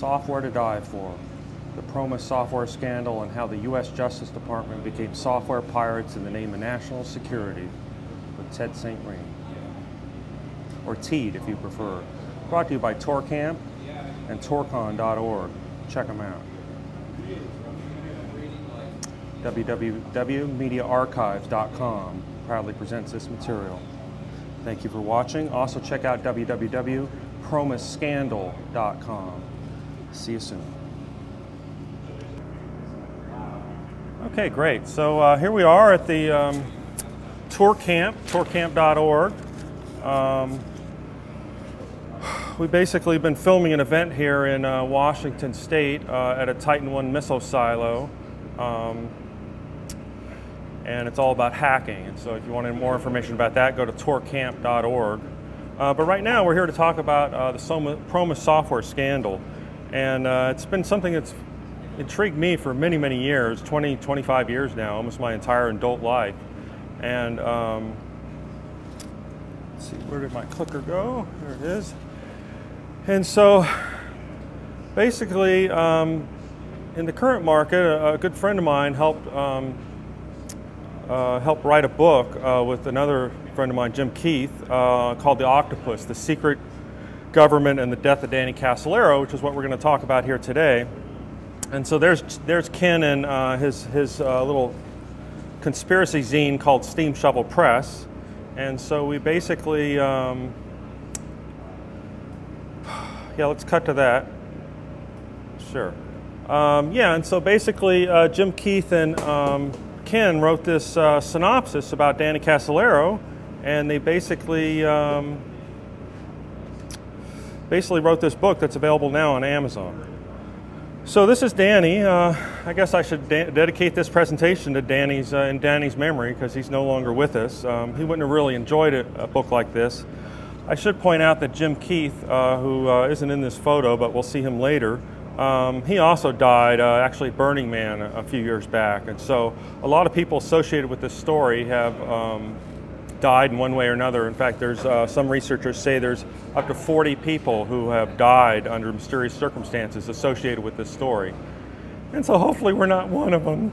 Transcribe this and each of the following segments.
Software to Die For, the PROMIS software scandal and how the U.S. Justice Department became software pirates in the name of national security, with Ted St. Rein. Or Teed, if you prefer. Brought to you by ToorCamp and ToorCon.org. Check them out. www.mediaarchives.com proudly presents this material. Thank you for watching. Also check out www.promisscandal.com. See you soon. Okay, great. So here we are at the ToorCamp, ToorCamp.org. We've basically been filming an event here in Washington State at a Titan-1 missile silo. And it's all about hacking. And so if you wanted more information about that, go to ToorCamp.org. But right now we're here to talk about the PROMIS software scandal. And it's been something that's intrigued me for many, many years, 20, 25 years now, almost my entire adult life. And let's see, where did my clicker go? There it is. And so basically, in the current market, a good friend of mine helped write a book with another friend of mine, Jim Keith, called The Octopus, The Secret Government and the Death of Danny Casolaro, which is what we're going to talk about here today. And so there's Ken and his little conspiracy zine called Steam Shovel Press. And so we basically, yeah, let's cut to that. Sure. Yeah, and so basically Jim Keith and Ken wrote this synopsis about Danny Casolaro, and they basically wrote this book that's available now on Amazon. So this is Danny. I guess I should dedicate this presentation to Danny's in Danny's memory, because he's no longer with us. He wouldn't have really enjoyed a book like this. I should point out that Jim Keith, who isn't in this photo, but we'll see him later, he also died actually at Burning Man a few years back. And so a lot of people associated with this story have died in one way or another. In fact, there's some researchers say there's up to 40 people who have died under mysterious circumstances associated with this story. And so hopefully we're not one of them.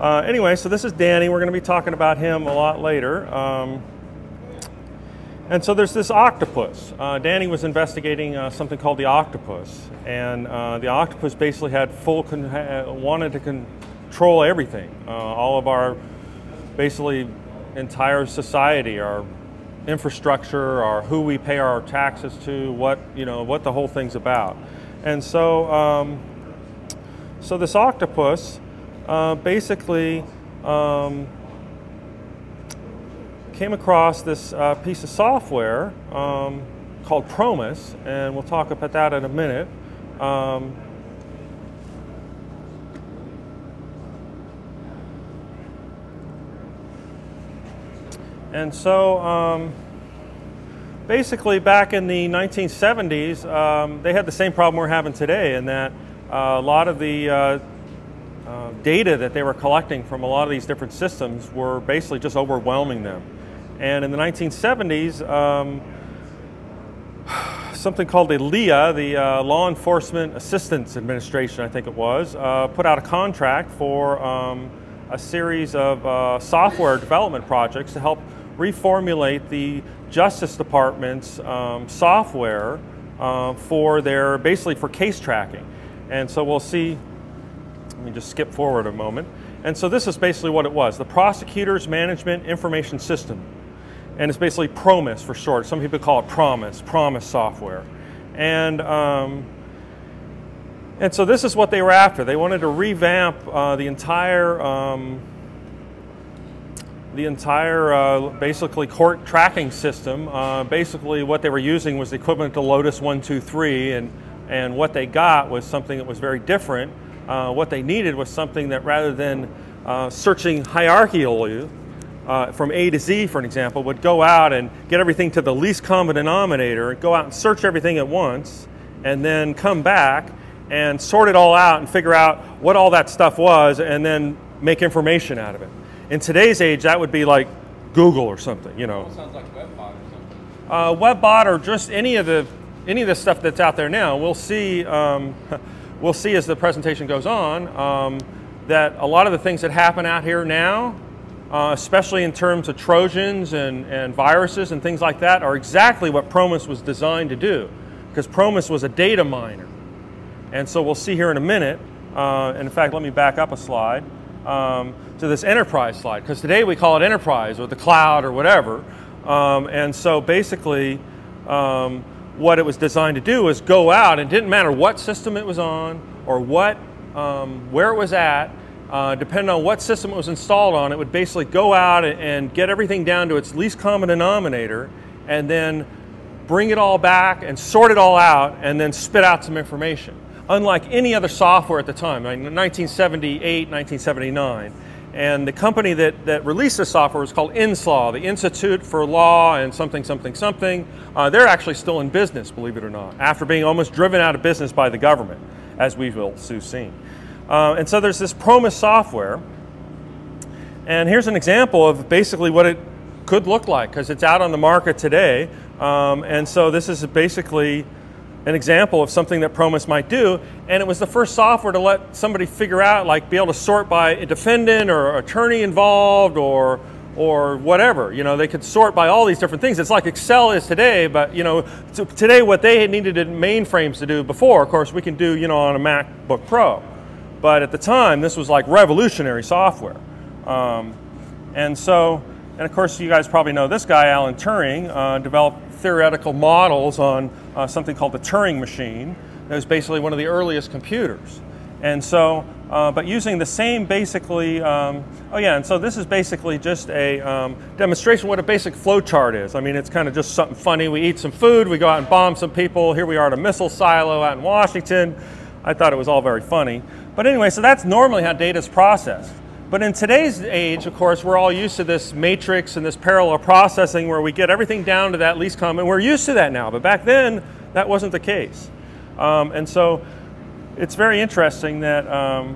Anyway, so this is Danny. We're going to be talking about him a lot later. And so there's this octopus. Danny was investigating something called the octopus, and the octopus basically had wanted to control everything, all of our basically entire society, our infrastructure, our who we pay our taxes to, what the whole thing's about. And so so this octopus basically came across this piece of software called PROMIS, and we'll talk about that in a minute. And so basically back in the 1970s, they had the same problem we're having today, in that a lot of the data that they were collecting from a lot of these different systems were basically just overwhelming them. And in the 1970s, something called the LEA, the Law Enforcement Assistance Administration, I think it was, put out a contract for a series of software development projects to help reformulate the Justice Department's software basically for case tracking. And so we'll see, let me just skip forward a moment. And so this is basically what it was, the Prosecutor's Management Information System. And it's basically PROMIS for short. Some people call it PROMIS software. And so this is what they were after. They wanted to revamp the entire basically court tracking system. Basically what they were using was the equivalent to Lotus 123, and what they got was something that was very different. What they needed was something that, rather than searching hierarchially, from A to Z, for an example, would go out and get everything to the least common denominator, and go out and search everything at once, and then come back and sort it all out and figure out what all that stuff was, and then make information out of it. In today's age, that would be like Google or something, you know. It sounds like WebBot or something. WebBot, or just any of the any of this stuff that's out there now. We'll see as the presentation goes on that a lot of the things that happen out here now, especially in terms of Trojans and viruses and things like that, are exactly what PROMIS was designed to do, because PROMIS was a data miner. And so we'll see here in a minute, and in fact, let me back up a slide to this enterprise slide, because today we call it enterprise or the cloud or whatever. And so basically, what it was designed to do was go out, and it didn't matter what system it was on or what, where it was at, depending on what system it was installed on, it would basically go out and get everything down to its least common denominator, and then bring it all back and sort it all out, and then spit out some information. Unlike any other software at the time, in 1978, 1979. And the company that released this software was called INSLAW, the Institute for Law and something, something, something. They're actually still in business, believe it or not, after being almost driven out of business by the government, as we will soon see. And so there's this PROMIS software. And here's an example of basically what it could look like, because it's out on the market today. And so this is basically an example of something that PROMIS might do, and it was the first software to let somebody figure out, like, be able to sort by a defendant or attorney involved or whatever. You know, they could sort by all these different things. It's like Excel is today, but you know, today what they needed mainframes to do before, of course, we can do, you know, on a MacBook Pro. But at the time, this was like revolutionary software. And of course, you guys probably know this guy, Alan Turing, developed theoretical models on something called the Turing machine. It was basically one of the earliest computers. And so, but using the same basically, and so this is basically just a demonstration of what a basic flow chart is. I mean, it's kind of just something funny. We eat some food, we go out and bomb some people. Here we are at a missile silo out in Washington. I thought it was all very funny. But anyway, so that's normally how data is processed. But in today's age, of course, we're all used to this matrix and this parallel processing where we get everything down to that least common. We're used to that now, but back then, that wasn't the case. And so it's very interesting that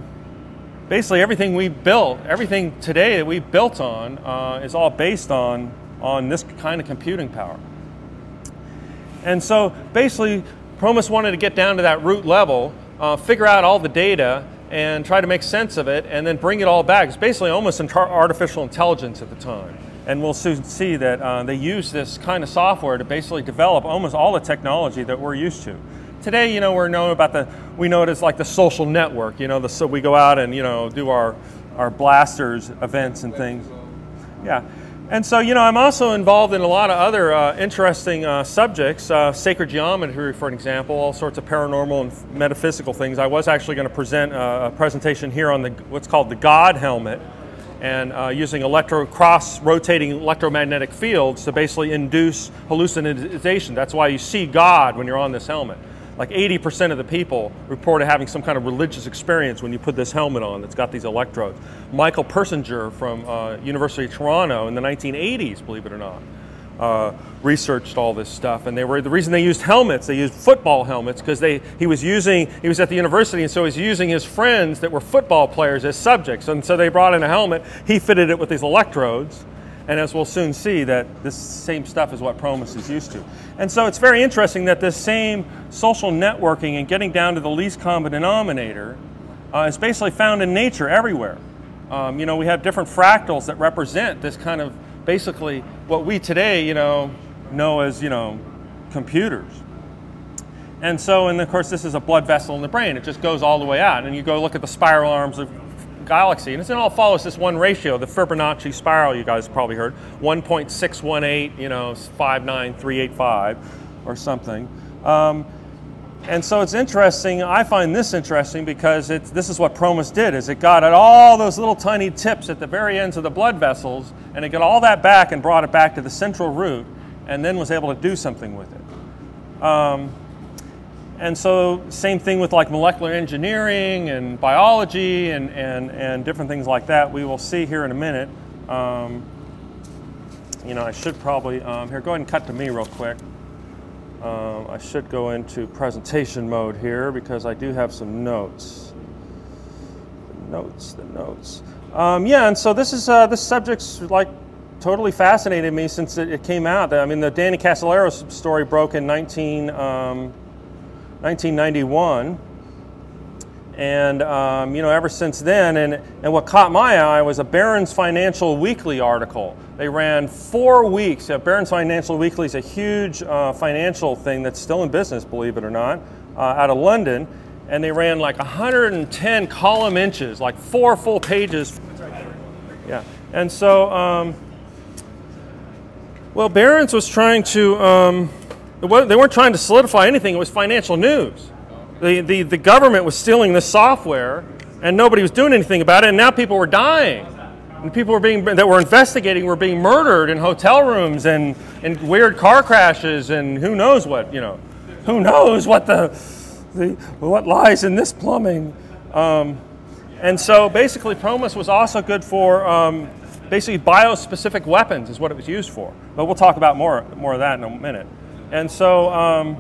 basically everything we built, everything today that we built on is all based on this kind of computing power. And so basically, PROMIS wanted to get down to that root level, figure out all the data, and try to make sense of it, and then bring it all back. It's basically almost artificial intelligence at the time. And we'll soon see that they use this kind of software to basically develop almost all the technology that we're used to. Today, you know, we know it as like the social network, you know, so we go out and, you know, do our blasters events and things. Yeah. And so, you know, I'm also involved in a lot of other interesting subjects, sacred geometry, for example, all sorts of paranormal and metaphysical things. I was actually going to present a presentation here on what's called the God helmet, and using cross-rotating electromagnetic fields to basically induce hallucination. That's why you see God when you're on this helmet. Like 80% of the people reported having some kind of religious experience when you put this helmet on that's got these electrodes. Michael Persinger from University of Toronto in the 1980s, believe it or not, researched all this stuff. And the reason they used helmets, they used football helmets, because he was at the university, and so he was using his friends that were football players as subjects. And so they brought in a helmet, he fitted it with these electrodes. And as we'll soon see, that this same stuff is what PROMIS is used to. And so it's very interesting that this same social networking and getting down to the least common denominator is basically found in nature everywhere. You know, we have different fractals that represent this kind of basically what we today, you know as, you know, computers. And so, and of course, this is a blood vessel in the brain. It just goes all the way out. And you go look at the spiral arms of galaxy, and it all follows this one ratio, the Fibonacci spiral. You guys probably heard 1.618, you know, 59385 or something. And so it's interesting. I find this interesting because this is what PROMIS did. Is it got at all those little tiny tips at the very ends of the blood vessels, and it got all that back and brought it back to the central root, and then was able to do something with it. And so same thing with like molecular engineering and biology and different things like that. We will see here in a minute. You know, I should probably, here, go ahead and cut to me real quick. I should go into presentation mode here because I do have some notes. The notes. Yeah, and so this is, this subject's like totally fascinated me since it came out. I mean, the Danny Casolaro story broke in 1991. And you know, ever since then, and what caught my eye was a Barron's Financial Weekly article. They ran 4 weeks. Barron's Financial Weekly is a huge financial thing that's still in business, believe it or not, out of London. And they ran like 110 column inches, like 4 full pages. Yeah. And so, well, Barron's was trying to, they weren't trying to solidify anything. It was financial news. The government was stealing this software, and nobody was doing anything about it. And now people were dying, and people that were investigating were being murdered in hotel rooms and in weird car crashes, and who knows what, you know, who knows what what lies in this plumbing. And so basically, PROMIS was also good for basically biospecific weapons is what it was used for. But we'll talk about more of that in a minute. And so.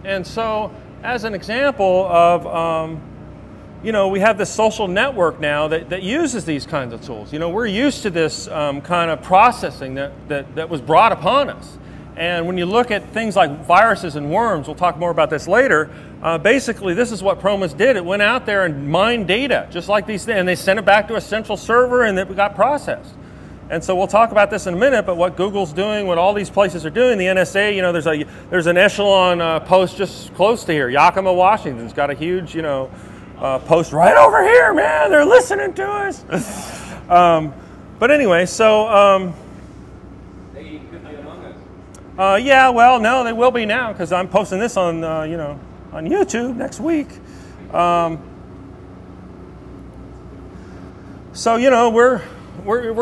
And so, as an example of, you know, we have this social network now that uses these kinds of tools. You know, we're used to this kind of processing that was brought upon us. And when you look at things like viruses and worms, we'll talk more about this later, basically this is what PROMIS did. It went out there and mined data, just like these things, and they sent it back to a central server and it got processed. And so we'll talk about this in a minute, but what Google's doing, what all these places are doing, the NSA, you know, there's an Echelon post just close to here. Yakima, Washington's got a huge, you know, post right over here, man. They're listening to us. But anyway, so. They could be among us. Yeah, well, no, they will be now because I'm posting this on, you know, on YouTube next week. So, you know, we're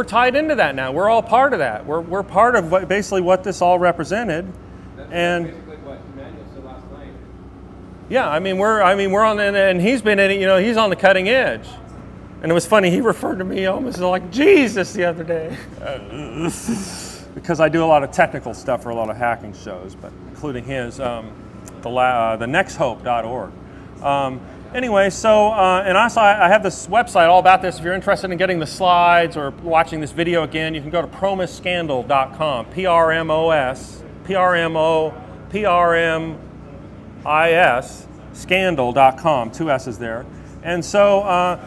tied into that now. We're all part of that. We're part of basically what this all represented. That's and basically what Emmanuel said last night. Yeah, I mean we're on, and he's been in it. You know, he's on the cutting edge. And it was funny. He referred to me almost like Jesus the other day, because I do a lot of technical stuff for a lot of hacking shows, but including his the nexthope.org. Anyway, so, and also I have this website all about this. If you're interested in getting the slides or watching this video again, you can go to PROMISscandal.com, PRMIS, scandal.com, 2 S's there. And so,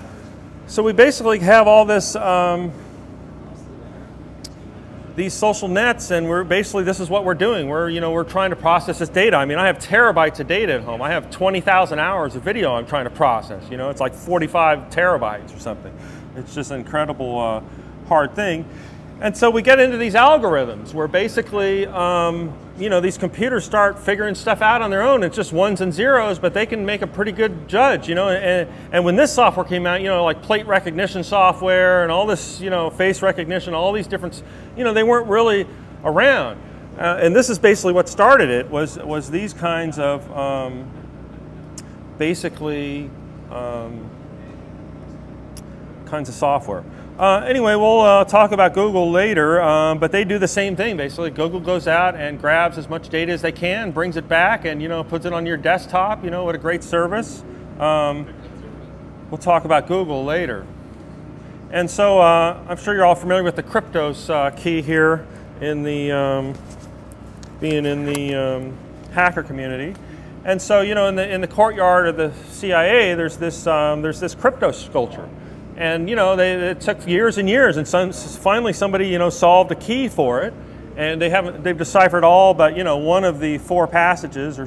so we basically have all this, these social nets, and we're basically, this is what we're doing. We're trying to process this data. I mean, I have terabytes of data at home. I have 20,000 hours of video I'm trying to process. You know, it's like 45 terabytes or something. It's just an incredible hard thing. And so we get into these algorithms where basically, you know, these computers start figuring stuff out on their own. It's just ones and zeros, but they can make a pretty good judge, you know. And when this software came out, you know, like plate recognition software and all this, you know, face recognition, all these different, you know, they weren't really around. And this is basically what started it, was these kinds of basically kinds of software. Anyway, we'll talk about Google later, but they do the same thing. Basically, Google goes out and grabs as much data as they can, brings it back, and, you know, puts it on your desktop. You know, what a great service. We'll talk about Google later. And so I'm sure you're all familiar with the Kryptos key here in the being in the hacker community. And so, you know, in the courtyard of the CIA, there's this Kryptos sculpture. And, you know, it took years and years, and finally somebody, you know, solved a key for it, and they've deciphered all but, you know, one of the 4 passages.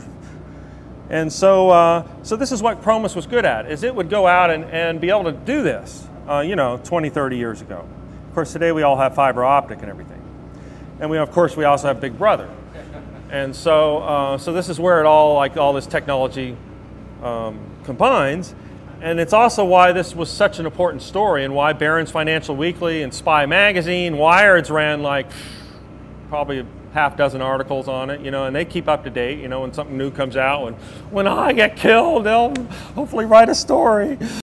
And so so this is what PROMIS was good at, is it would go out and be able to do this, you know, 20, 30 years ago. Of course, today we all have fiber optic and everything. And of course, we also have Big Brother. And so so this is where it all, like all this technology combines. And it's also why this was such an important story, and why Barron's Financial Weekly and Spy Magazine, Wired's ran like probably a half-dozen articles on it, you know, and they keep up to date, you know, when something new comes out. When I get killed, they'll hopefully write a story.